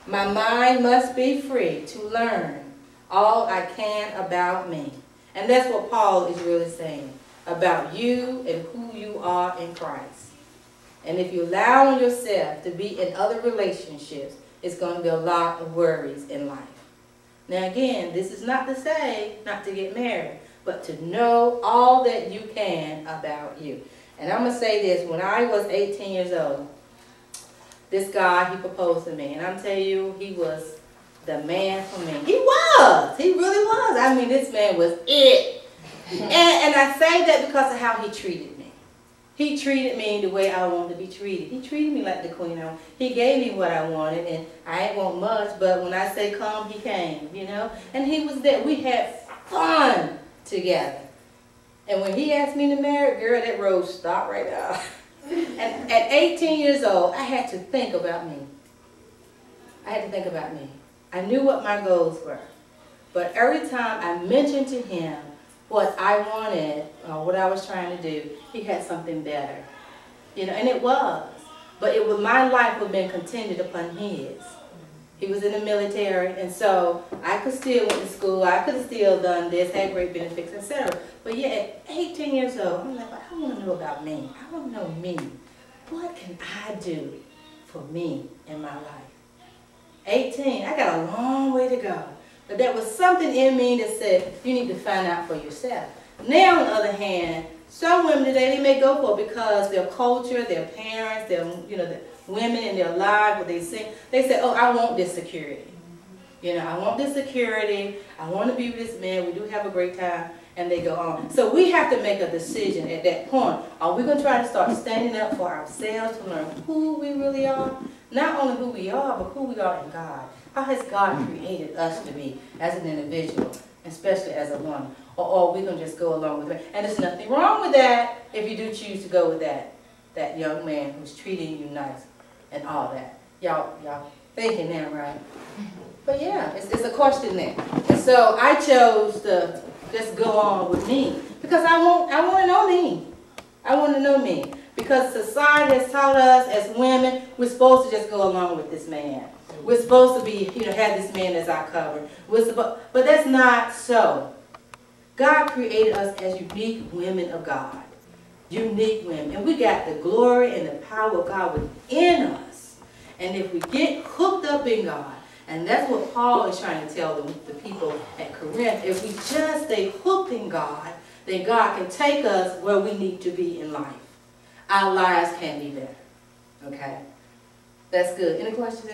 My mind must be free to learn all I can about me. And that's what Paul is really saying about you and who you are in Christ. And if you allow yourself to be in other relationships, it's going to be a lot of worries in life. Now again, this is not to say not to get married, but to know all that you can about you. And I'm going to say this, when I was 18 years old, this guy, he proposed to me. And I'm telling you, he was the man for me. He was. He really was. I mean, this man was it. And I say that because of how he treated me. He treated me the way I wanted to be treated. He treated me like the queen. He gave me what I wanted, and I ain't want much, but when I say come, he came, you know. And he was there. We had fun together. And when he asked me to marry, girl, that road stopped right there. And at 18 years old, I had to think about me. I had to think about me. I knew what my goals were. But every time I mentioned to him what I wanted, or what I was trying to do, he had something better. You know, and it was. But it was, my life would have been contingent upon his. He was in the military, and so I could still went to school, I could have still done this, had great benefits, etc. But yeah, at 18 years old, I'm like, I want to know about me. I want to know me. What can I do for me in my life? 18, I got a long way to go. But there was something in me that said, you need to find out for yourself. Now, on the other hand, some women today, they may go for it because their culture, their parents, their, you know, the women in their lives, what they sing, they say, oh, I want this security. You know, I want this security. I want to be with this man. We do have a great time. And they go on. So we have to make a decision at that point. Are we going to try to start standing up for ourselves to learn who we really are? Not only who we are, but who we are in God. How has God created us to be as an individual, especially as a woman? Or are we going to just go along with it? And there's nothing wrong with that if you do choose to go with that young man who's treating you nice and all that. Y'all thinking that, right? But yeah, it's a question there. And so I chose to just go on with me because I want to know me. I want to know me. Because society has taught us as women, we're supposed to just go along with this man. We're supposed to be, you know, have this man as our cover. But that's not so. God created us as unique women of God. Unique women. And we got the glory and the power of God within us. And if we get hooked up in God, and that's what Paul is trying to tell the people at Corinth, if we just stay hooked in God, then God can take us where we need to be in life. Our lives can be better. Okay? That's good. Any questions?